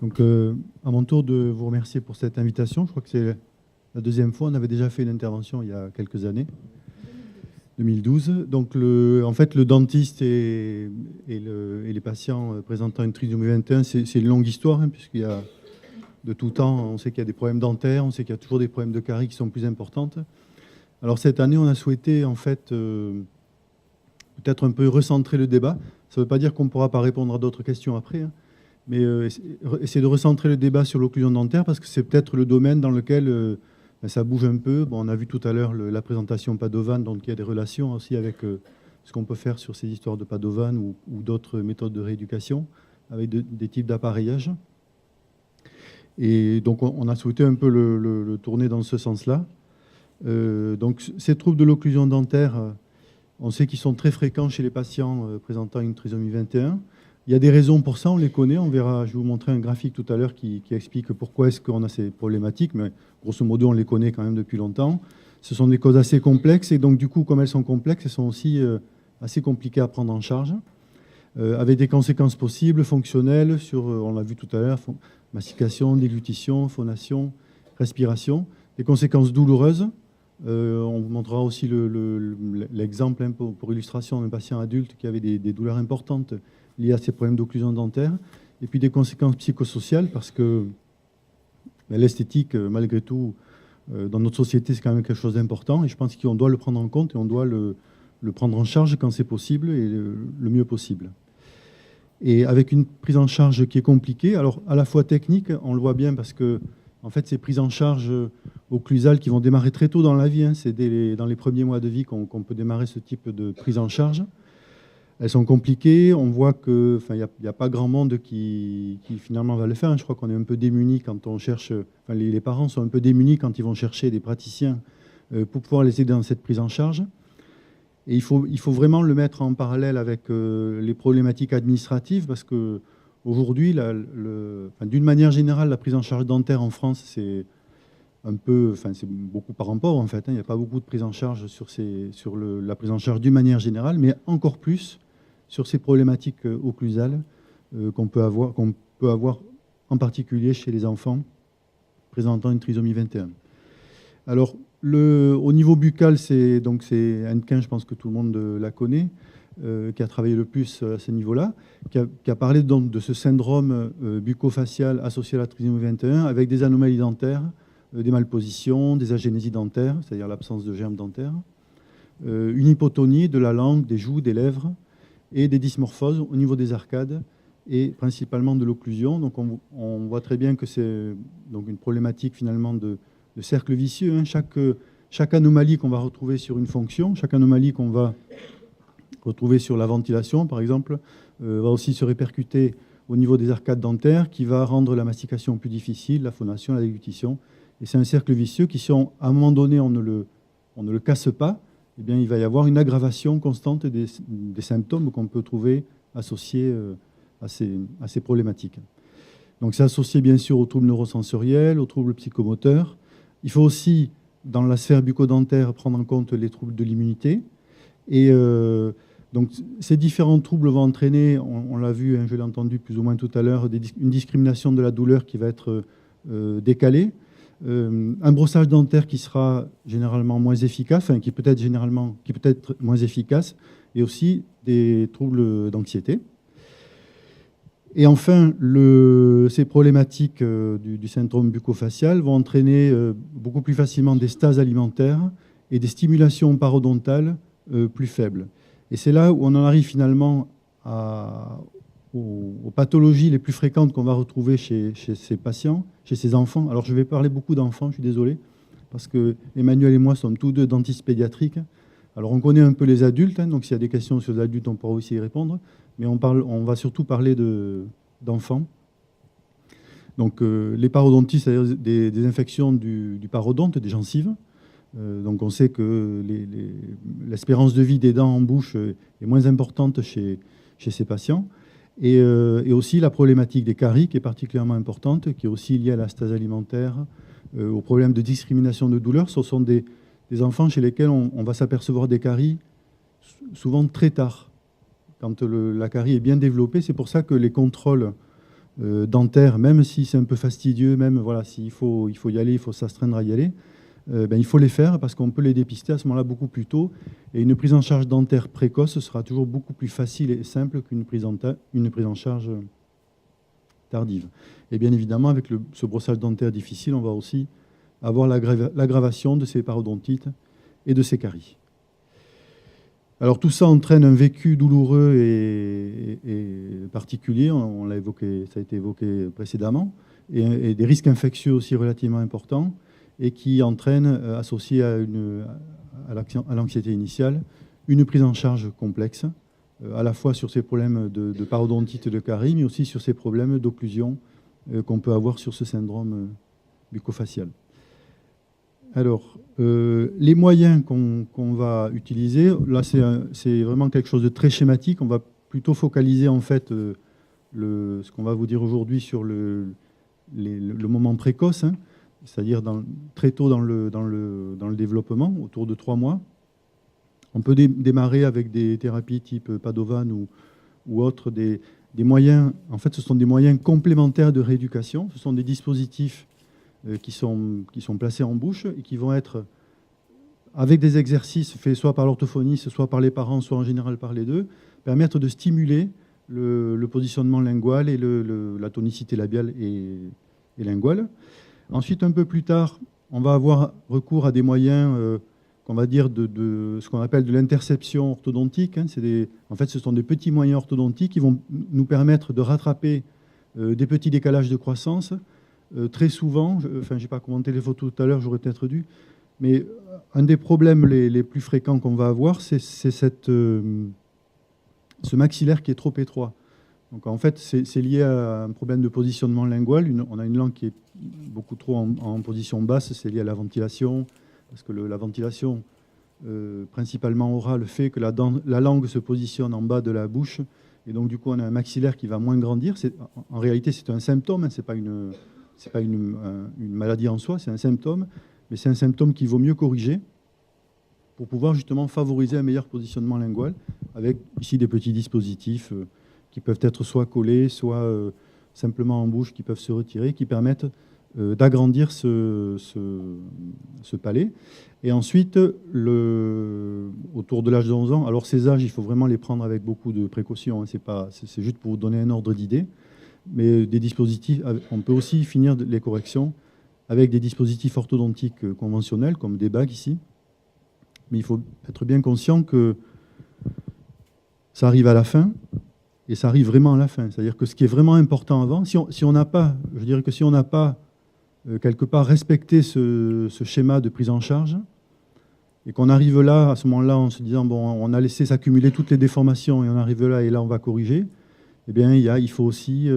Donc, à mon tour de vous remercier pour cette invitation. Je crois que c'est la deuxième fois. On avait déjà fait une intervention il y a quelques années, 2012. Donc, en fait, le dentiste et les patients présentant une trisomie 21, c'est une longue histoire, hein, puisqu'il y a de tout temps, on sait qu'il y a des problèmes dentaires, on sait qu'il y a toujours des problèmes de caries qui sont plus importantes. Alors, cette année, on a souhaité, en fait, peut-être un peu recentrer le débat. Ça ne veut pas dire qu'on ne pourra pas répondre à d'autres questions après, hein. Mais essayer de recentrer le débat sur l'occlusion dentaire parce que c'est peut-être le domaine dans lequel ça bouge un peu. Bon, on a vu tout à l'heure la présentation Padovan, donc il y a des relations aussi avec ce qu'on peut faire sur ces histoires de Padovan ou d'autres méthodes de rééducation avec des types d'appareillage. Et donc on a souhaité un peu le tourner dans ce sens-là. Donc ces troubles de l'occlusion dentaire, on sait qu'ils sont très fréquents chez les patients présentant une trisomie 21. Il y a des raisons pour ça, on les connaît. On verra, je vais vous montrer un graphique tout à l'heure qui explique pourquoi est-ce qu'on a ces problématiques. Mais grosso modo, on les connaît quand même depuis longtemps. Ce sont des causes assez complexes. Et donc, du coup, comme elles sont complexes, elles sont aussi assez compliquées à prendre en charge, avec des conséquences possibles, fonctionnelles, sur, on l'a vu tout à l'heure, mastication, déglutition, phonation, respiration. Des conséquences douloureuses. On vous montrera aussi l'exemple hein, pour illustration d'un patient adulte qui avait des douleurs importantes liées à ces problèmes d'occlusion dentaire, et puis des conséquences psychosociales, parce que l'esthétique, malgré tout, dans notre société, c'est quand même quelque chose d'important, et je pense qu'on doit le prendre en compte, et on doit le prendre en charge quand c'est possible, et le mieux possible. Et avec une prise en charge qui est compliquée, alors à la fois technique, on le voit bien, parce que en fait, ces prises en charge occlusales qui vont démarrer très tôt dans la vie, hein, c'est dans les premiers mois de vie qu'on peut démarrer ce type de prise en charge. Elles sont compliquées. On voit qu'il n'y a pas grand monde qui finalement va le faire. Je crois qu'on est un peu démunis quand on cherche. Enfin, les parents sont un peu démunis quand ils vont chercher des praticiens pour pouvoir les aider dans cette prise en charge. Et il faut vraiment le mettre en parallèle avec les problématiques administratives parce que aujourd'hui, d'une manière générale, la prise en charge dentaire en France, c'est beaucoup par rapport en fait. Hein. Il n'y a pas beaucoup de prise en charge sur la prise en charge d'une manière générale, mais encore plus sur ces problématiques occlusales qu'on peut avoir en particulier chez les enfants présentant une trisomie 21. Alors, au niveau buccal, c'est Hennequin, je pense que tout le monde la connaît, qui a travaillé le plus à ce niveau-là, qui a parlé donc de ce syndrome bucco-facial associé à la trisomie 21 avec des anomalies dentaires, des malpositions, des agénésies dentaires, c'est-à-dire l'absence de germes dentaires, une hypotonie de la langue, des joues, des lèvres, et des dysmorphoses au niveau des arcades, et principalement de l'occlusion. Donc on voit très bien que c'est donc une problématique finalement de cercle vicieux. Hein. Chaque anomalie qu'on va retrouver sur une fonction, chaque anomalie qu'on va retrouver sur la ventilation, par exemple, va aussi se répercuter au niveau des arcades dentaires, qui va rendre la mastication plus difficile, la phonation, la déglutition. Et c'est un cercle vicieux qui, si à un moment donné, on ne le casse pas, eh bien, il va y avoir une aggravation constante des symptômes qu'on peut trouver associés à ces problématiques. Donc, c'est associé bien sûr aux troubles neurosensoriels, aux troubles psychomoteurs. Il faut aussi, dans la sphère bucco-dentaire, prendre en compte les troubles de l'immunité. Et donc, ces différents troubles vont entraîner, on l'a vu, hein, je l'ai entendu plus ou moins tout à l'heure, une discrimination de la douleur qui va être décalée. Un brossage dentaire qui sera généralement moins efficace, qui peut être moins efficace, et aussi des troubles d'anxiété. Et enfin, ces problématiques du syndrome bucco-facial vont entraîner beaucoup plus facilement des stases alimentaires et des stimulations parodontales plus faibles. Et c'est là où on en arrive finalement aux pathologies les plus fréquentes qu'on va retrouver chez ces patients, chez ces enfants. Alors, je vais parler beaucoup d'enfants, je suis désolé, parce que Emmanuel et moi sommes tous deux dentistes pédiatriques. Alors, on connaît un peu les adultes, hein, donc s'il y a des questions sur les adultes, on pourra aussi y répondre, mais on va surtout parler d'enfants. Donc, les parodonties, c'est-à-dire des infections du parodonte, des gencives. Donc, on sait que l'espérance de vie des dents en bouche est moins importante chez ces patients. Et aussi la problématique des caries, qui est particulièrement importante, qui est aussi liée à la stase alimentaire, aux problèmes de discrimination de douleur. Ce sont des enfants chez lesquels on va s'apercevoir des caries souvent très tard, quand la carie est bien développée. C'est pour ça que les contrôles dentaire, même si c'est un peu fastidieux, même voilà, s'il faut y aller, il faut s'astreindre à y aller, il faut les faire parce qu'on peut les dépister à ce moment-là beaucoup plus tôt. Et une prise en charge dentaire précoce sera toujours beaucoup plus facile et simple qu'une prise en charge tardive. Et bien évidemment, avec ce brossage dentaire difficile, on va aussi avoir l'aggravation de ces parodontites et de ces caries. Alors tout ça entraîne un vécu douloureux et particulier, on l'a évoqué, ça a été évoqué précédemment, et des risques infectieux aussi relativement importants, et qui entraînent, associé à l'anxiété initiale, une prise en charge complexe, à la fois sur ces problèmes de parodontite et de carie, mais aussi sur ces problèmes d'occlusion qu'on peut avoir sur ce syndrome buccofacial. Alors, les moyens qu'on va utiliser, là c'est vraiment quelque chose de très schématique. On va plutôt focaliser en fait ce qu'on va vous dire aujourd'hui sur le moment précoce, hein, c'est-à-dire très tôt dans le développement, autour de 3 mois. On peut démarrer avec des thérapies type Padovan ou autres, des moyens. En fait, ce sont des moyens complémentaires de rééducation. Ce sont des dispositifs qui sont placés en bouche et qui vont être, avec des exercices faits soit par l'orthophoniste, soit par les parents, soit en général par les deux, permettre de stimuler le positionnement lingual et la tonicité labiale et linguale. Ensuite, un peu plus tard, on va avoir recours à des moyens qu'on va dire de ce qu'on appelle de l'interception orthodontique. Hein. En fait, ce sont des petits moyens orthodontiques qui vont nous permettre de rattraper des petits décalages de croissance. Très souvent, je n'ai pas commenté les photos tout à l'heure, j'aurais peut-être dû, mais un des problèmes les plus fréquents qu'on va avoir, c'est ce maxillaire qui est trop étroit. Donc en fait, c'est lié à un problème de positionnement lingual. On a une langue qui est beaucoup trop en position basse, c'est lié à la ventilation, parce que la ventilation, principalement orale, fait que la langue se positionne en bas de la bouche, et donc du coup on a un maxillaire qui va moins grandir. En réalité, c'est un symptôme, hein, ce n'est pas une maladie en soi, c'est un symptôme, mais c'est un symptôme qu'il vaut mieux corriger pour pouvoir justement favoriser un meilleur positionnement lingual, avec ici des petits dispositifs qui peuvent être soit collés, soit simplement en bouche, qui peuvent se retirer, qui permettent d'agrandir ce palais. Et ensuite, autour de l'âge de 11 ans, alors ces âges, il faut vraiment les prendre avec beaucoup de précaution, hein, c'est juste pour vous donner un ordre d'idée, mais des dispositifs, on peut aussi finir les corrections avec des dispositifs orthodontiques conventionnels, comme des bagues ici, mais il faut être bien conscient que ça arrive à la fin, et ça arrive vraiment à la fin. C'est-à-dire que ce qui est vraiment important avant, si on n'a pas, je dirais que si on n'a pas quelque part respecté ce schéma de prise en charge, et qu'on arrive là, à ce moment-là, en se disant, bon, on a laissé s'accumuler toutes les déformations, et on arrive là, et là, on va corriger, eh bien, il faut aussi...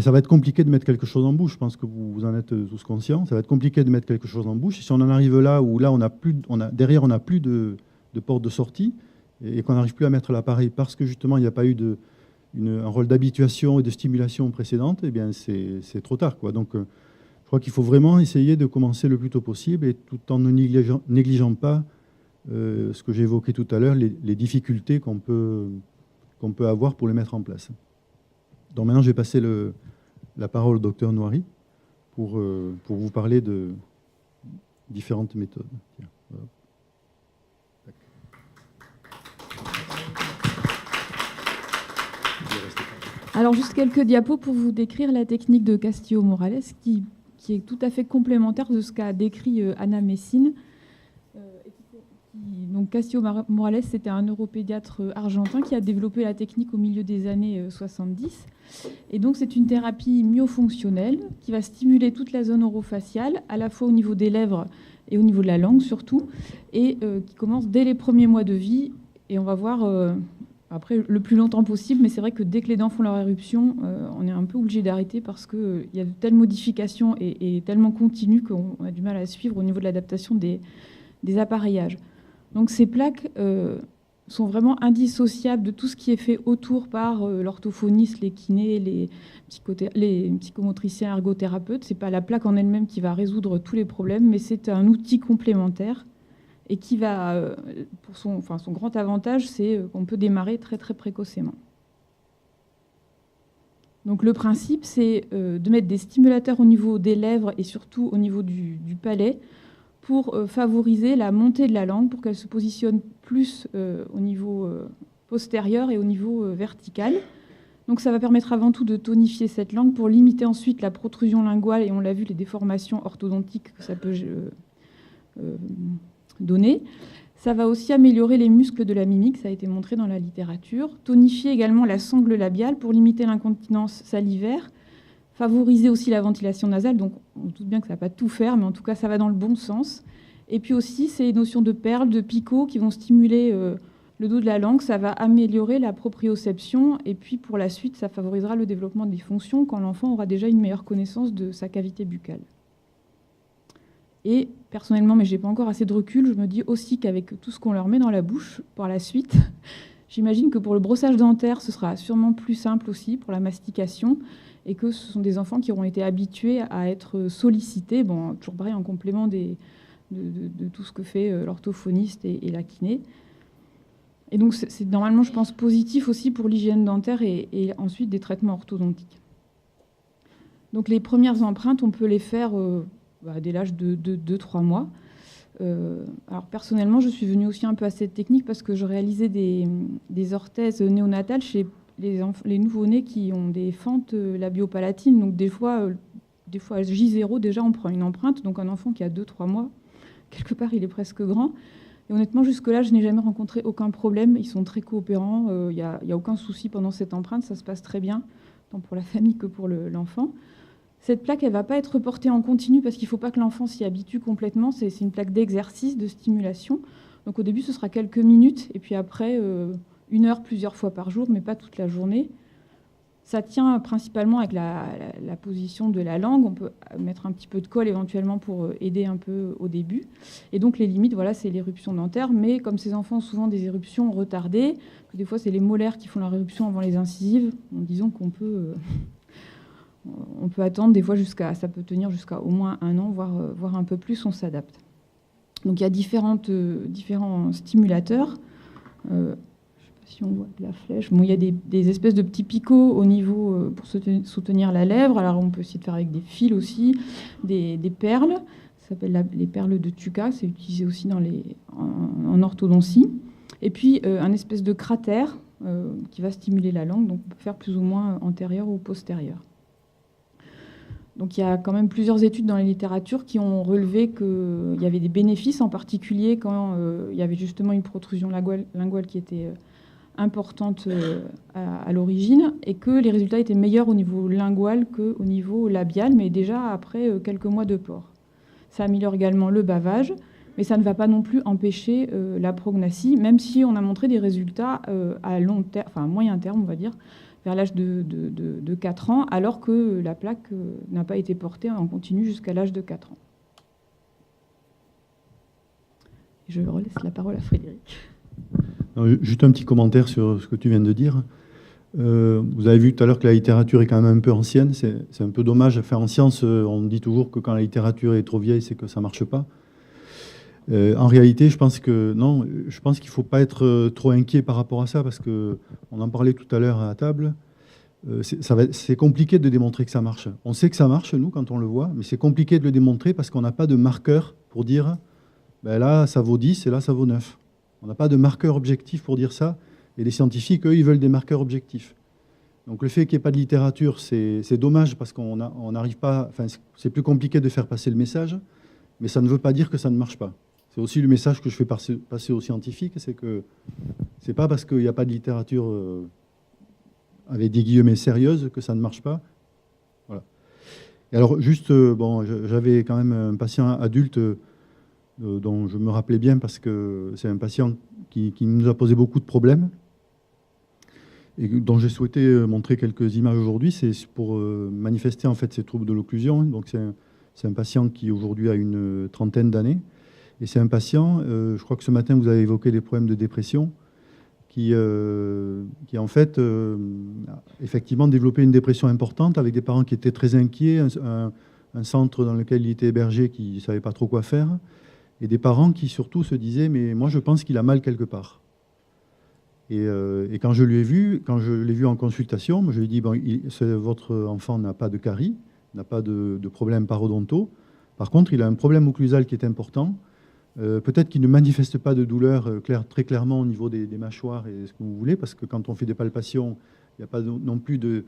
ça va être compliqué de mettre quelque chose en bouche. Je pense que vous en êtes tous conscients. Ça va être compliqué de mettre quelque chose en bouche. Si on en arrive là, où là, derrière, on n'a plus de porte de sortie, et qu'on n'arrive plus à mettre l'appareil parce que justement, il n'y a pas eu un rôle d'habituation et de stimulation précédente, eh bien, c'est trop tard, quoi. Donc, je crois qu'il faut vraiment essayer de commencer le plus tôt possible, et tout en ne négligeant pas ce que j'ai évoqué tout à l'heure, les difficultés qu'on peut avoir pour les mettre en place. Donc maintenant, je vais passer la parole au docteur Noiry pour vous parler de différentes méthodes. Tiens, voilà. Alors, juste quelques diapos pour vous décrire la technique de Castillo-Morales, qui est tout à fait complémentaire de ce qu'a décrit Anna Messine. Donc, Castillo-Morales, c'était un neuropédiatre argentin qui a développé la technique au milieu des années 70. Et donc, c'est une thérapie myofonctionnelle qui va stimuler toute la zone orofaciale, à la fois au niveau des lèvres et au niveau de la langue surtout, et qui commence dès les premiers mois de vie. Et on va voir... après, le plus longtemps possible, mais c'est vrai que dès que les dents font leur éruption, on est un peu obligé d'arrêter parce qu'il y a de telles modifications et tellement continues qu'on a du mal à suivre au niveau de l'adaptation des appareillages. Donc ces plaques sont vraiment indissociables de tout ce qui est fait autour par l'orthophoniste, les kinés, les psychomotriciens, ergothérapeutes. Ce n'est pas la plaque en elle-même qui va résoudre tous les problèmes, mais c'est un outil complémentaire. Et qui va, pour son grand avantage, c'est qu'on peut démarrer très très précocement. Donc le principe, c'est de mettre des stimulateurs au niveau des lèvres et surtout au niveau du palais pour favoriser la montée de la langue, pour qu'elle se positionne plus au niveau postérieur et au niveau vertical. Donc ça va permettre avant tout de tonifier cette langue pour limiter ensuite la protrusion linguale, et on l'a vu, les déformations orthodontiques que ça peut donner. Ça va aussi améliorer les muscles de la mimique, ça a été montré dans la littérature. Tonifier également la sangle labiale pour limiter l'incontinence salivaire. Favoriser aussi la ventilation nasale, donc on se doute bien que ça ne va pas tout faire, mais en tout cas ça va dans le bon sens. Et puis aussi ces notions de perles, de picots qui vont stimuler le dos de la langue, ça va améliorer la proprioception, et puis pour la suite ça favorisera le développement des fonctions quand l'enfant aura déjà une meilleure connaissance de sa cavité buccale. Et personnellement, mais je n'ai pas encore assez de recul, je me dis aussi qu'avec tout ce qu'on leur met dans la bouche par la suite, j'imagine que pour le brossage dentaire, ce sera sûrement plus simple aussi pour la mastication, et que ce sont des enfants qui auront été habitués à être sollicités, bon, toujours pareil en complément de tout ce que fait l'orthophoniste et la kiné. Et donc c'est normalement, je pense, positif aussi pour l'hygiène dentaire et ensuite des traitements orthodontiques. Donc les premières empreintes, on peut les faire dès l'âge de 2-3 mois. Alors personnellement, je suis venue aussi un peu à cette technique parce que je réalisais des orthèses néonatales chez les nouveau-nés qui ont des fentes labiopalatines. Donc des fois à J0, déjà on prend une empreinte. Donc un enfant qui a 2-3 mois, quelque part il est presque grand. Et honnêtement, jusque-là, je n'ai jamais rencontré aucun problème. Ils sont très coopérants. Il n'y a aucun souci pendant cette empreinte. Ça se passe très bien, tant pour la famille que pour l'enfant. Cette plaque, elle ne va pas être portée en continu parce qu'il ne faut pas que l'enfant s'y habitue complètement. C'est une plaque d'exercice, de stimulation. Donc au début, ce sera quelques minutes. Et puis après, 1 heure plusieurs fois par jour, mais pas toute la journée. Ça tient principalement avec la position de la langue. On peut mettre un petit peu de colle éventuellement pour aider un peu au début. Et donc les limites, voilà, c'est l'éruption dentaire. Mais comme ces enfants ont souvent des éruptions retardées, des fois c'est les molaires qui font leur éruption avant les incisives, disons qu'on peut... on peut attendre des fois ça peut tenir jusqu'à au moins 1 an, voire un peu plus, on s'adapte. Donc il y a différents stimulateurs. Je ne sais pas si on voit de la flèche. Bon, il y a des espèces de petits picots au niveau pour soutenir la lèvre. Alors on peut essayer de faire avec des fils aussi, des perles. Ça s'appelle les perles de Tuca. C'est utilisé aussi en orthodontie. Et puis un espèce de cratère qui va stimuler la langue. Donc on peut faire plus ou moins antérieur ou postérieur. Donc il y a quand même plusieurs études dans la littérature qui ont relevé qu'il y avait des bénéfices, en particulier quand il y avait justement une protrusion linguale qui était importante à l'origine, et que les résultats étaient meilleurs au niveau lingual qu'au niveau labial, mais déjà après quelques mois de port. Ça améliore également le bavage, mais ça ne va pas non plus empêcher la prognattie, même si on a montré des résultats à moyen terme, on va dire, vers l'âge de 4 ans, alors que la plaque n'a pas été portée en continu jusqu'à l'âge de 4 ans. Je relaisse la parole à Frédéric. Non, juste un petit commentaire sur ce que tu viens de dire. Vous avez vu tout à l'heure que la littérature est quand même un peu ancienne. C'est un peu dommage. Enfin, en science, on dit toujours que quand la littérature est trop vieille, c'est que ça ne marche pas. En réalité, je pense qu'il ne faut pas être trop inquiet par rapport à ça, parce qu'on en parlait tout à l'heure à la table. C'est compliqué de démontrer que ça marche. On sait que ça marche, nous, quand on le voit, mais c'est compliqué de le démontrer parce qu'on n'a pas de marqueur pour dire ben là, ça vaut 10 et là, ça vaut 9. On n'a pas de marqueur objectif pour dire ça. Et les scientifiques, eux, ils veulent des marqueurs objectifs. Donc le fait qu'il n'y ait pas de littérature, c'est dommage parce qu'on n'arrive pas... Enfin, c'est plus compliqué de faire passer le message, mais ça ne veut pas dire que ça ne marche pas. C'est aussi le message que je fais passer aux scientifiques, c'est que ce n'est pas parce qu'il n'y a pas de littérature avec des guillemets sérieuses que ça ne marche pas. Voilà. Et alors, juste, j'avais quand même un patient adulte dont je me rappelais bien parce que c'est un patient qui nous a posé beaucoup de problèmes et dont j'ai souhaité montrer quelques images aujourd'hui. C'est pour manifester en fait ces troubles de l'occlusion. Donc c'est un patient qui aujourd'hui a une trentaine d'années. Et c'est un patient, je crois que ce matin vous avez évoqué des problèmes de dépression, qui en fait effectivement développé une dépression importante avec des parents qui étaient très inquiets, un centre dans lequel il était hébergé qui ne savait pas trop quoi faire, et des parents qui surtout se disaient « mais moi je pense qu'il a mal quelque part ». Et quand je l'ai vu en consultation, je lui ai dit, bon, votre enfant n'a pas de carie, n'a pas de problème parodontaux. Par contre, il a un problème occlusal qui est important. Peut-être qu'il ne manifeste pas de douleur très clairement au niveau des mâchoires et ce que vous voulez, parce que quand on fait des palpations, il n'y a pas non plus de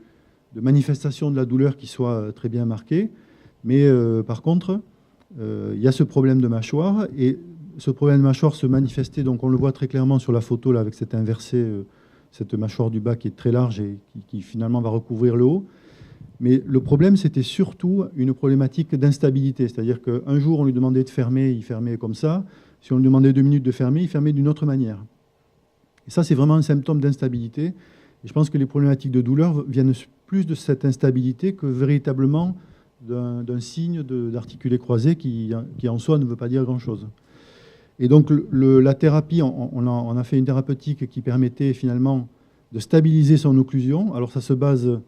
manifestation de la douleur qui soit très bien marquée. Mais par contre, il y a ce problème de mâchoire, et ce problème de mâchoire se manifestait, donc on le voit très clairement sur la photo là, avec cette inversée, cette mâchoire du bas qui est très large et qui finalement va recouvrir le haut. Mais le problème, c'était surtout une problématique d'instabilité. C'est-à-dire qu'un jour, on lui demandait de fermer, il fermait comme ça. Si on lui demandait 2 minutes de fermer, il fermait d'une autre manière. Et ça, c'est vraiment un symptôme d'instabilité. Et je pense que les problématiques de douleur viennent plus de cette instabilité que véritablement d'un signe d'articulé croisé qui en soi ne veut pas dire grand-chose. Et donc la thérapie, on a fait une thérapeutique qui permettait finalement de stabiliser son occlusion. Alors ça se base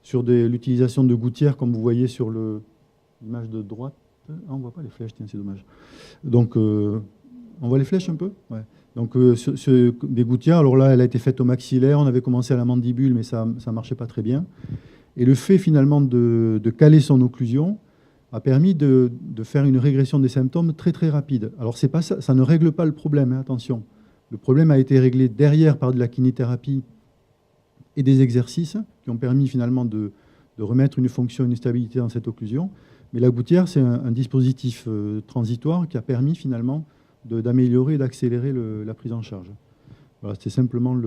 sur l'utilisation de gouttières, comme vous voyez sur l'image de droite. Ah, on ne voit pas les flèches, tiens, c'est dommage. Donc on voit les flèches un peu, ouais. Donc des gouttières, alors là elle a été faite au maxillaire, on avait commencé à la mandibule, mais ça ne marchait pas très bien. Et le fait finalement de caler son occlusion a permis de faire une régression des symptômes très très rapide. Alors c'est pas ça ne règle pas le problème, hein, attention. Le problème a été réglé derrière par de la kinésithérapie et des exercices qui ont permis finalement de remettre une fonction, une stabilité dans cette occlusion. Mais la gouttière, c'est un dispositif transitoire qui a permis finalement d'améliorer et d'accélérer la prise en charge. Voilà, c'était simplement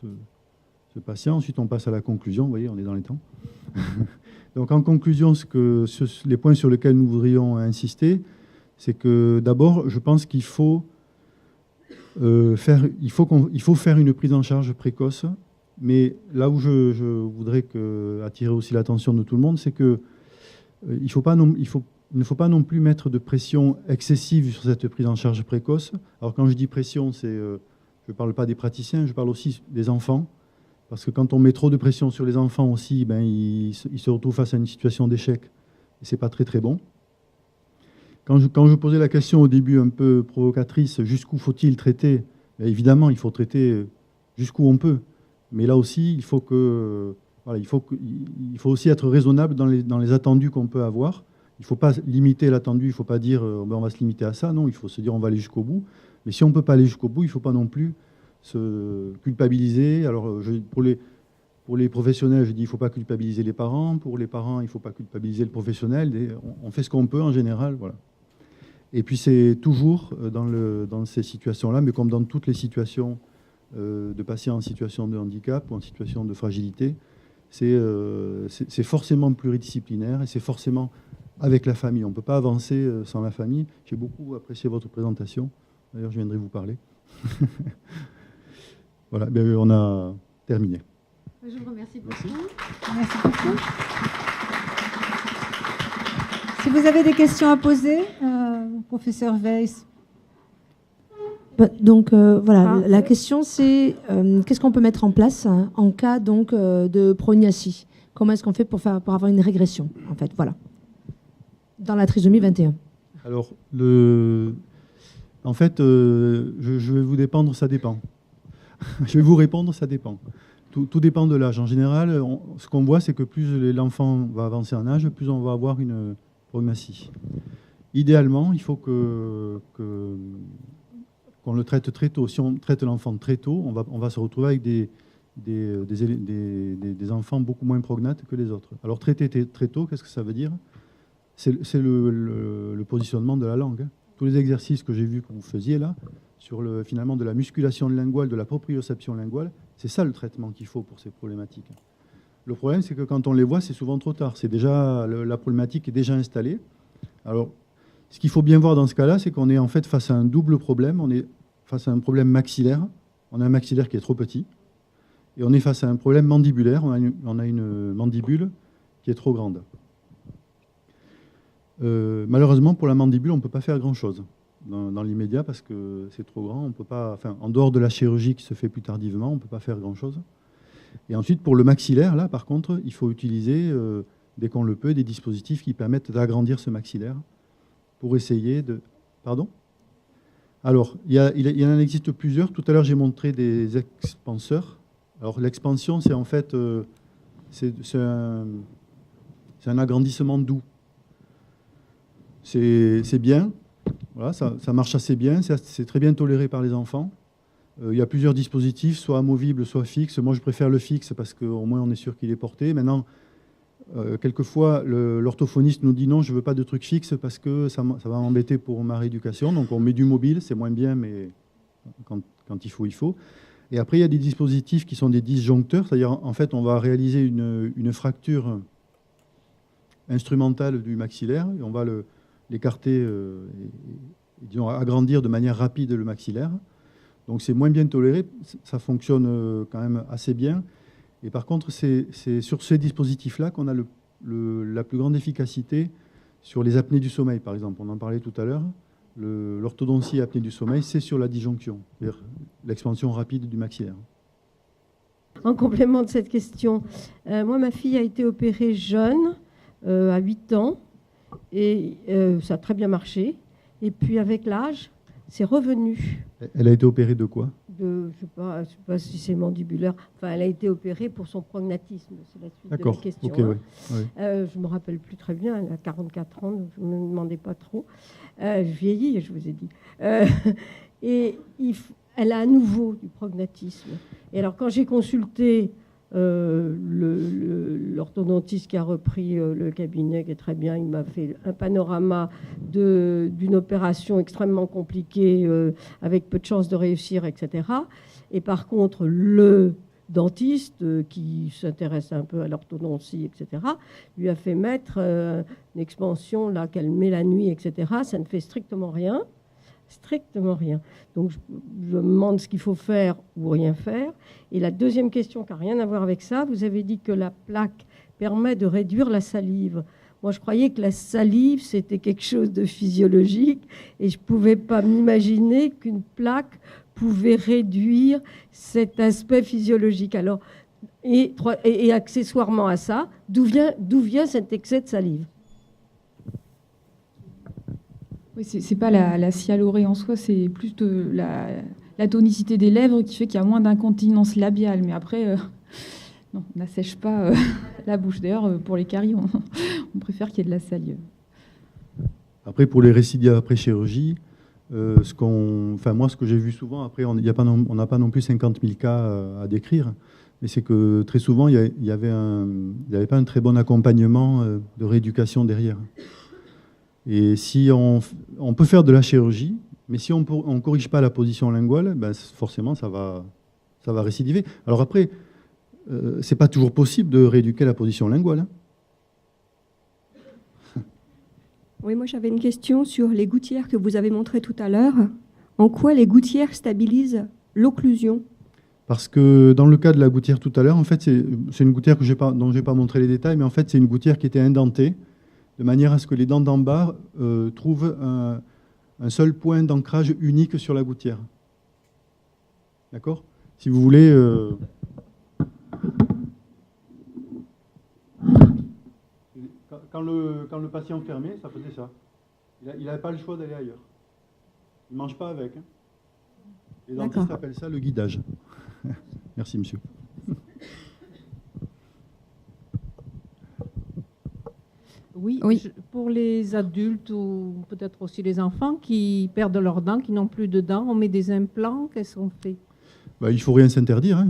ce patient. Ensuite, on passe à la conclusion. Vous voyez, on est dans les temps. Donc, en conclusion, les points sur lesquels nous voudrions insister, c'est que d'abord, je pense qu'il faut faire une prise en charge précoce. Mais là où je voudrais attirer aussi l'attention de tout le monde, c'est qu'il ne faut pas non plus mettre de pression excessive sur cette prise en charge précoce. Alors quand je dis pression, je ne parle pas des praticiens, je parle aussi des enfants. Parce que quand on met trop de pression sur les enfants aussi, ils se retrouvent face à une situation d'échec. Et ce n'est pas très très bon. Quand je posais la question au début un peu provocatrice, jusqu'où faut-il traiter? Évidemment, il faut traiter jusqu'où on peut. Mais là aussi, il faut aussi être raisonnable dans les attendus qu'on peut avoir. Il ne faut pas limiter l'attendu, il ne faut pas dire on va se limiter à ça. Non, il faut se dire on va aller jusqu'au bout. Mais si on ne peut pas aller jusqu'au bout, il ne faut pas non plus se culpabiliser. Alors, pour les professionnels, je dis il ne faut pas culpabiliser les parents. Pour les parents, il ne faut pas culpabiliser le professionnel. On fait ce qu'on peut en général. Voilà. Et puis, c'est toujours dans ces situations-là, mais comme dans toutes les situations de patients en situation de handicap ou en situation de fragilité, c'est forcément pluridisciplinaire et c'est forcément avec la famille. On ne peut pas avancer sans la famille. J'ai beaucoup apprécié votre présentation. D'ailleurs, je viendrai vous parler. Voilà, on a terminé. Je vous remercie beaucoup. Merci beaucoup. Si vous avez des questions à poser, professeur Weiss. Donc voilà, la question c'est qu'est-ce qu'on peut mettre en place en cas donc de prognathisme? Comment est-ce qu'on fait pour avoir une régression en fait, voilà, dans la trisomie 21? Alors en fait, je vais vous répondre, ça dépend. Je vais vous répondre, ça dépend. Tout dépend de l'âge. En général, ce qu'on voit, c'est que plus l'enfant va avancer en âge, plus on va avoir une prognathisme. Idéalement, il faut qu'on le traite très tôt. Si on traite l'enfant très tôt, on va se retrouver avec des enfants beaucoup moins prognates que les autres. Alors traiter très tôt, qu'est-ce que ça veut dire? C'est le positionnement de la langue. Tous les exercices que j'ai vus que vous faisiez là, sur finalement de la musculation linguale, de la proprioception linguale, c'est ça le traitement qu'il faut pour ces problématiques. Le problème, c'est que quand on les voit, c'est souvent trop tard. La problématique est déjà installée. Alors, ce qu'il faut bien voir dans ce cas-là, c'est qu'on est en fait face à un double problème. On est face à un problème maxillaire. On a un maxillaire qui est trop petit. Et on est face à un problème mandibulaire. On a une mandibule qui est trop grande. Malheureusement, pour la mandibule, on ne peut pas faire grand-chose dans l'immédiat parce que c'est trop grand. On peut pas, en dehors de la chirurgie qui se fait plus tardivement, on ne peut pas faire grand-chose. Et ensuite, pour le maxillaire, là, par contre, il faut utiliser, dès qu'on le peut, des dispositifs qui permettent d'agrandir ce maxillaire pour essayer de... Pardon ? Alors, il en existe plusieurs. Tout à l'heure, j'ai montré des expanseurs. Alors, l'expansion, c'est en fait c'est un agrandissement doux. C'est bien. Voilà, ça marche assez bien. C'est très bien toléré par les enfants. Il y a plusieurs dispositifs, soit amovibles, soit fixes. Moi, je préfère le fixe parce qu'au moins, on est sûr qu'il est porté. Maintenant, quelquefois, l'orthophoniste nous dit non, je ne veux pas de truc fixe parce que ça va m'embêter pour ma rééducation. Donc, on met du mobile, c'est moins bien, mais quand il faut, il faut. Et après, il y a des dispositifs qui sont des disjoncteurs, c'est-à-dire, en fait, on va réaliser une fracture instrumentale du maxillaire et on va l'écarter, disons, agrandir de manière rapide le maxillaire. Donc, c'est moins bien toléré, ça fonctionne quand même assez bien. Et par contre, c'est sur ces dispositifs-là qu'on a la plus grande efficacité sur les apnées du sommeil, par exemple. On en parlait tout à l'heure. L'orthodontie apnée du sommeil, c'est sur la disjonction, c'est-à-dire l'expansion rapide du maxillaire. En complément de cette question, moi, ma fille a été opérée jeune, à 8 ans, et ça a très bien marché. Et puis, avec l'âge, c'est revenu. Elle a été opérée de quoi ? Je ne sais pas si c'est mandibulaire. Enfin, elle a été opérée pour son prognatisme. C'est la suite de la question. Okay, ouais. Je ne me rappelle plus très bien. Elle a 44 ans, donc je ne me demandais pas trop. Je vieillis, je vous ai dit. Et elle a à nouveau du prognatisme. Et alors, quand j'ai consulté l'orthodontiste qui a repris le cabinet, qui est très bien, il m'a fait un panorama d'une opération extrêmement compliquée, avec peu de chances de réussir, etc. Et par contre, le dentiste qui s'intéresse un peu à l'orthodontie, etc., lui a fait mettre une expansion là qu'elle met la nuit, etc. Ça ne fait strictement rien. Strictement rien. Donc, je me demande ce qu'il faut faire ou rien faire. Et la deuxième question qui n'a rien à voir avec ça, vous avez dit que la plaque permet de réduire la salive. Moi, je croyais que la salive, c'était quelque chose de physiologique et je ne pouvais pas m'imaginer qu'une plaque pouvait réduire cet aspect physiologique. Alors, et accessoirement à ça, d'où vient cet excès de salive ? Oui, c'est pas la sialorée en soi, c'est plus de la tonicité des lèvres qui fait qu'il y a moins d'incontinence labiale. Mais après, non, on n'assèche pas la bouche. D'ailleurs, pour les caries, on préfère qu'il y ait de la salive. Après, pour les récidives après chirurgie, moi, ce que j'ai vu souvent, après, on n'a pas non plus 50 000 cas à décrire, mais c'est que très souvent, il n'y avait pas un très bon accompagnement de rééducation derrière. Et si on peut faire de la chirurgie, mais si on ne corrige pas la position linguale, ben forcément, ça va récidiver. Alors après, ce n'est pas toujours possible de rééduquer la position linguale. Oui, moi j'avais une question sur les gouttières que vous avez montrées tout à l'heure. En quoi les gouttières stabilisent l'occlusion ? Parce que dans le cas de la gouttière tout à l'heure, en fait, c'est une gouttière dont je n'ai pas montré les détails, mais en fait, c'est une gouttière qui était indentée, de manière à ce que les dents d'en bas trouvent un seul point d'ancrage unique sur la gouttière. D'accord ? Si vous voulez... Quand le patient fermait, ça faisait ça. Il n'avait pas le choix d'aller ailleurs. Il ne mange pas avec. Hein. Les dentistes appellent ça le guidage. Merci, monsieur. Oui. Pour les adultes ou peut-être aussi les enfants qui perdent leurs dents, qui n'ont plus de dents, on met des implants, qu'est-ce qu'on fait ? Il ne faut rien s'interdire. Hein.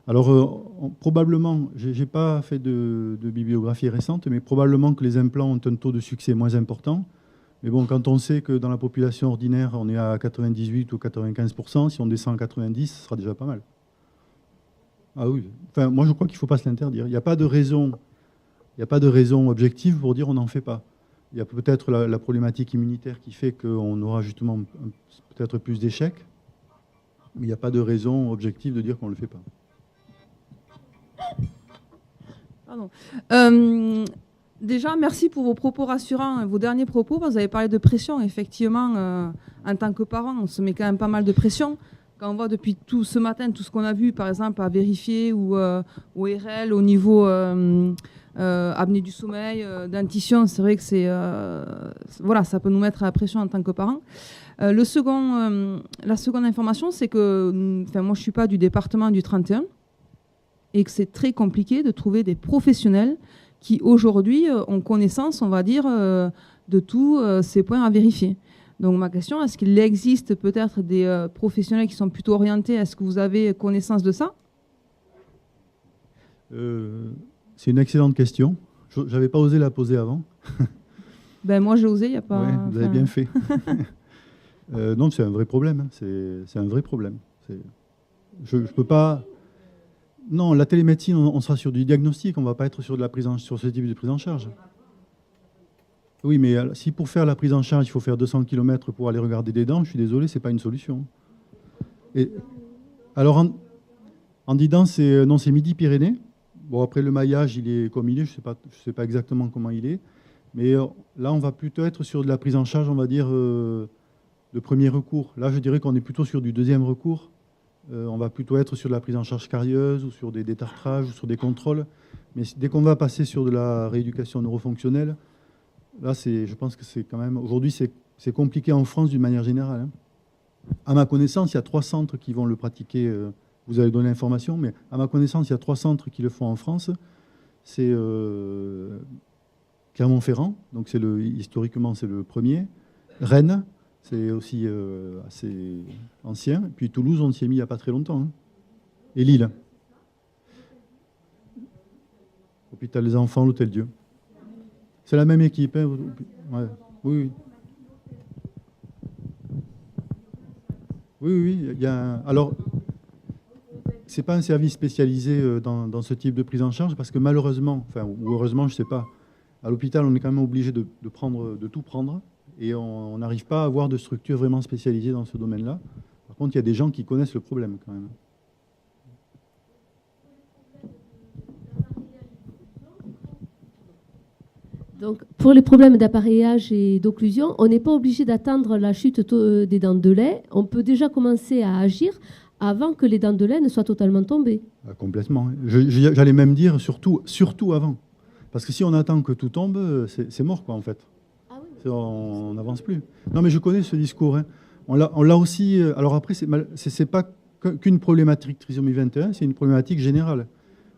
Alors, probablement, je n'ai pas fait de bibliographie récente, mais probablement que les implants ont un taux de succès moins important. Mais bon, quand on sait que dans la population ordinaire, on est à 98 ou 95%, si on descend à 90, ce sera déjà pas mal. Ah oui. Enfin, moi, je crois qu'il ne faut pas se l'interdire. Il n'y a pas de raison objective pour dire on n'en fait pas. Il y a peut-être la problématique immunitaire qui fait qu'on aura justement peut-être plus d'échecs, mais il n'y a pas de raison objective de dire qu'on ne le fait pas. Pardon. Déjà, merci pour vos propos rassurants, vos derniers propos. Vous avez parlé de pression. Effectivement, en tant que parent, on se met quand même pas mal de pression. Quand on voit depuis tout ce matin, tout ce qu'on a vu, par exemple, à vérifier ou au RL, au niveau apnée du sommeil, dentition, c'est vrai que voilà, ça peut nous mettre à la pression en tant que parents. La seconde information, c'est que moi, je ne suis pas du département du 31 et que c'est très compliqué de trouver des professionnels qui, aujourd'hui, ont connaissance, on va dire, de tous ces points à vérifier. Donc, ma question, est-ce qu'il existe peut-être des professionnels qui sont plutôt orientés? Est-ce que vous avez connaissance de ça? C'est une excellente question. Je n'avais pas osé la poser avant. Ben, moi, j'ai osé, il n'y a pas... Ouais, vous avez bien fait. Non, c'est un vrai problème. Hein. C'est un vrai problème. Je peux pas... Non, la télémédecine, on sera sur du diagnostic, on ne va pas être sur ce type de prise en charge. Oui, mais si pour faire la prise en charge, il faut faire 200 km pour aller regarder des dents, je suis désolé, ce n'est pas une solution. Et, alors, en Didan, c'est Midi-Pyrénées. Bon, après, le maillage, il est comme il est, je sais pas exactement comment il est. Mais là, on va plutôt être sur de la prise en charge, on va dire, de premier recours. Là, je dirais qu'on est plutôt sur du deuxième recours. On va plutôt être sur de la prise en charge carieuse ou sur des détartrages ou sur des contrôles. Mais dès qu'on va passer sur de la rééducation neurofonctionnelle, là, je pense que c'est quand même... Aujourd'hui, c'est compliqué en France d'une manière générale. Hein. À ma connaissance, il y a 3 centres qui vont le pratiquer. Vous avez donné l'information, mais à ma connaissance, il y a 3 centres qui le font en France. C'est Clermont-Ferrand, donc historiquement, c'est le premier. Rennes, c'est aussi assez ancien. Puis Toulouse, on s'y est mis il n'y a pas très longtemps. Hein. Et Lille. Hôpital des Enfants, l'Hôtel Dieu. C'est la même équipe. Hein. Ouais. Oui. Oui. Alors, ce n'est pas un service spécialisé dans ce type de prise en charge parce que malheureusement, ou heureusement, je ne sais pas, à l'hôpital, on est quand même obligé de tout prendre et on n'arrive pas à avoir de structure vraiment spécialisée dans ce domaine-là. Par contre, il y a des gens qui connaissent le problème quand même. Donc, pour les problèmes d'appareillage et d'occlusion, on n'est pas obligé d'attendre la chute des dents de lait. On peut déjà commencer à agir avant que les dents de lait ne soient totalement tombées. Complètement. J'allais même dire surtout avant. Parce que si on attend que tout tombe, c'est mort, quoi, en fait. Ah oui. On n'avance plus. Non, mais je connais ce discours. Hein. On l'a aussi... Alors après, c'est pas qu'une problématique trisomie 21, c'est une problématique générale.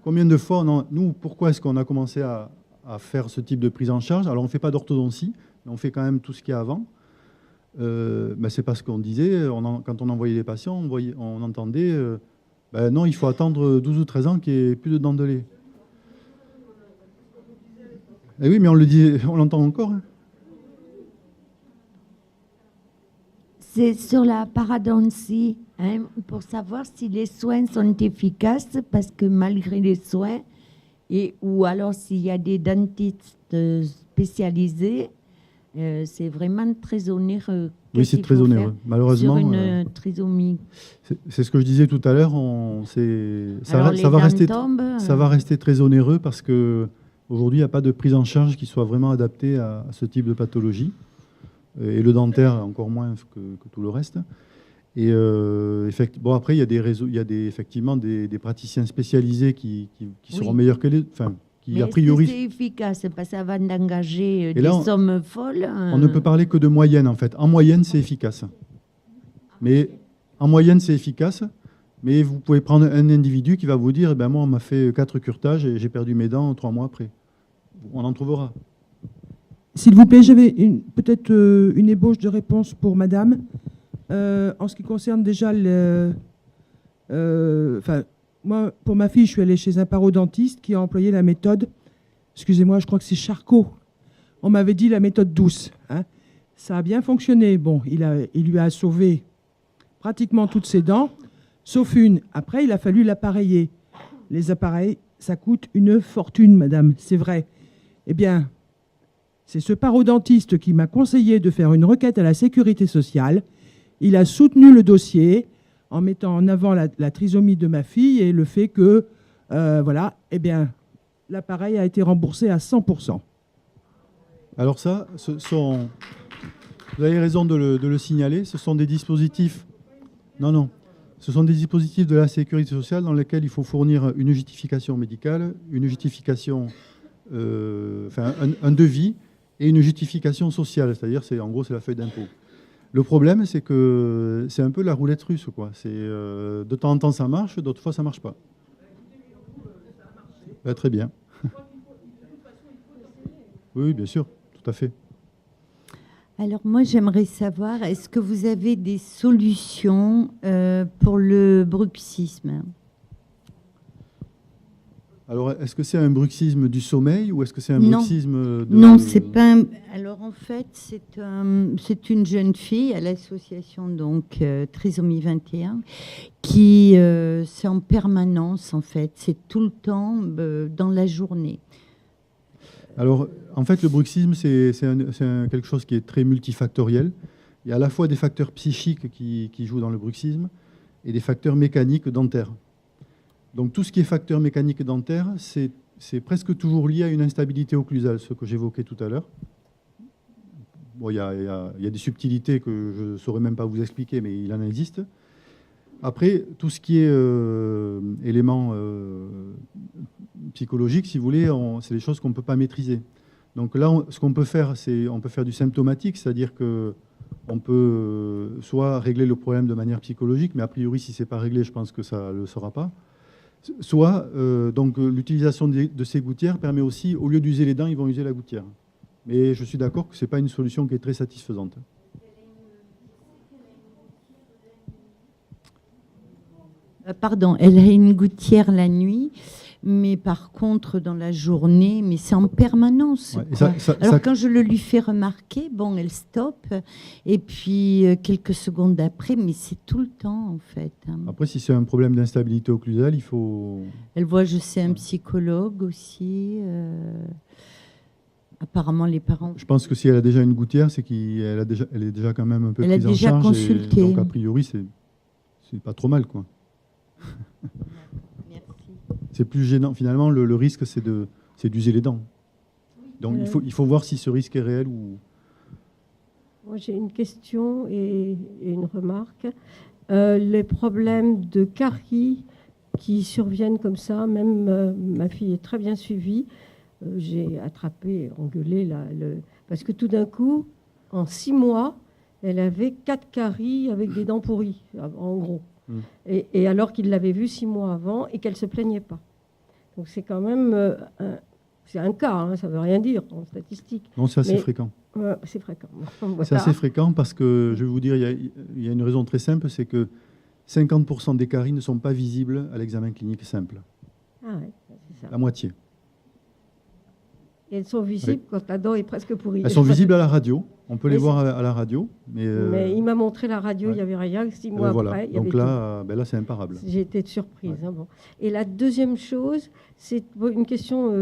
Combien de fois, nous, pourquoi est-ce qu'on a commencé à faire ce type de prise en charge? Alors, on ne fait pas d'orthodontie, mais on fait quand même tout ce qu'il y a avant. C'est parce qu'on disait, quand on envoyait les patients, on entendait non, il faut attendre 12 ou 13 ans qu'il n'y ait plus de dents de lait. Et oui, mais on l'entend encore. Hein. C'est sur la parodontie, hein, pour savoir si les soins sont efficaces, parce que malgré les soins, ou alors s'il y a des dentistes spécialisés, c'est vraiment très onéreux. Oui, c'est très onéreux. Malheureusement, sur une trisomie. C'est ce que je disais tout à l'heure. Ça va rester très onéreux parce qu'aujourd'hui, il n'y a pas de prise en charge qui soit vraiment adaptée à ce type de pathologie. Et le dentaire, encore moins que tout le reste. Et après, il y a des réseaux, il y a effectivement des praticiens spécialisés qui seront meilleurs que les... Mais a priori, c'est efficace parce que ça va d'engager des sommes folles. On ne peut parler que de moyenne, en fait. En moyenne, c'est efficace. Mais vous pouvez prendre un individu qui va vous dire, moi, on m'a fait 4 curetages et j'ai perdu mes dents 3 mois après. On en trouvera. S'il vous plaît, j'avais peut-être une ébauche de réponse pour madame. En ce qui concerne déjà moi, pour ma fille, je suis allée chez un parodontiste qui a employé la méthode, excusez-moi, je crois que c'est Charcot. On m'avait dit la méthode douce. Hein. Ça a bien fonctionné. Bon, il lui a sauvé pratiquement toutes ses dents, sauf une. Après, il a fallu l'appareiller. Les appareils, ça coûte une fortune, madame, c'est vrai. Eh bien, c'est ce parodontiste qui m'a conseillé de faire une requête à la sécurité sociale. Il a soutenu le dossier en mettant en avant la trisomie de ma fille et le fait que, l'appareil a été remboursé à 100%. Alors ça, vous avez raison de le signaler, ce sont des dispositifs... Non, ce sont des dispositifs de la sécurité sociale dans lesquels il faut fournir une justification médicale, une justification un devis et une justification sociale, c'est-à-dire en gros c'est la feuille d'impôt. Le problème, c'est que c'est un peu la roulette russe, quoi. De temps en temps ça marche, d'autres fois ça marche pas. Très bien. Oui, bien sûr, tout à fait. Alors moi, j'aimerais savoir, est-ce que vous avez des solutions pour le bruxisme? Alors, est-ce que c'est un bruxisme du sommeil ou est-ce que c'est un bruxisme de... Non, c'est pas un... Alors, en fait, c'est une jeune fille à l'association donc Trisomie 21 qui, c'est en permanence, en fait. C'est tout le temps dans la journée. Alors, en fait, le bruxisme, c'est quelque chose qui est très multifactoriel. Il y a à la fois des facteurs psychiques qui jouent dans le bruxisme et des facteurs mécaniques dentaires. Donc, tout ce qui est facteur mécanique dentaire, c'est presque toujours lié à une instabilité occlusale, ce que j'évoquais tout à l'heure. Bon, il y a des subtilités que je ne saurais même pas vous expliquer, mais il en existe. Après, tout ce qui est éléments psychologiques, si vous voulez, c'est des choses qu'on ne peut pas maîtriser. Donc là, ce qu'on peut faire, on peut faire du symptomatique, c'est-à-dire qu'on peut soit régler le problème de manière psychologique, mais a priori, si ce n'est pas réglé, je pense que ça ne le sera pas. Soit, donc, l'utilisation de ces gouttières permet aussi, au lieu d'user les dents, ils vont user la gouttière. Mais je suis d'accord que ce n'est pas une solution qui est très satisfaisante. Pardon, elle a une gouttière la nuit, mais par contre, dans la journée, mais c'est en permanence. Ouais, alors, quand je le lui fais remarquer, bon, elle stoppe, et puis quelques secondes après, mais c'est tout le temps, en fait. Après, si c'est un problème d'instabilité occlusale, il faut... Elle voit, je sais, un psychologue aussi. Apparemment, les parents... Je pense que si elle a déjà une gouttière, c'est qu'elle est déjà quand même un peu prise en charge. Elle a déjà consulté. Donc, a priori, c'est pas trop mal, quoi. Merci. C'est plus gênant. Finalement, le risque, c'est d'user les dents. Donc, il faut voir si ce risque est réel ou... Moi, j'ai une question et une remarque. Les problèmes de caries qui surviennent comme ça, même ma fille est très bien suivie. J'ai attrapé, engueulé, parce que tout d'un coup, en 6 mois, elle avait 4 caries avec des dents pourries, en gros. Et alors qu'il l'avait vue 6 mois avant et qu'elle ne se plaignait pas. Donc c'est quand même c'est un cas, hein, ça ne veut rien dire en statistique. Non, c'est assez fréquent. C'est fréquent. C'est assez fréquent parce que, je vais vous dire, il y a une raison très simple, c'est que 50% des caries ne sont pas visibles à l'examen clinique simple. Ah ouais, c'est ça. La moitié. Et elles sont visibles quand la dent est presque pourrie. Elles sont visibles à la radio. On peut les voir à la radio. Mais il m'a montré la radio, il n'y avait rien. 6 mois après, il y avait donc là, c'est imparable. J'ai été surprise. Ouais. Hein, bon. Et la deuxième chose, c'est une question.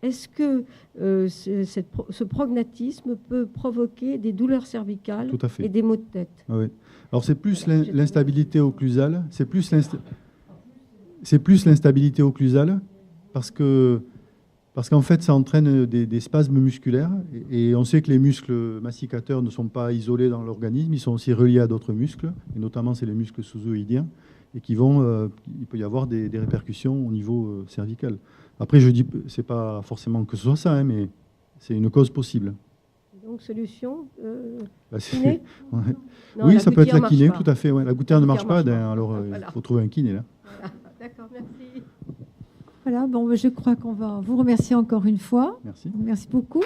Est-ce que ce prognatisme peut provoquer des douleurs cervicales et des maux de tête? Oui. Alors c'est plus l'instabilité occlusale. C'est plus l'instabilité occlusale parce qu'en fait, ça entraîne des spasmes musculaires. Et on sait que les muscles massicateurs ne sont pas isolés dans l'organisme, ils sont aussi reliés à d'autres muscles, et notamment c'est les muscles sous-oïdiens, et il peut y avoir des répercussions au niveau cervical. Après, je dis, c'est pas forcément que ce soit ça, hein, mais c'est une cause possible. Donc, solution kiné ouais. Oui, ça peut être la kiné, tout à fait. Ouais. La gouttière ne marche pas, alors il faut trouver un kiné, là. D'accord, merci. Voilà, bon, je crois qu'on va vous remercier encore une fois. Merci. Merci beaucoup.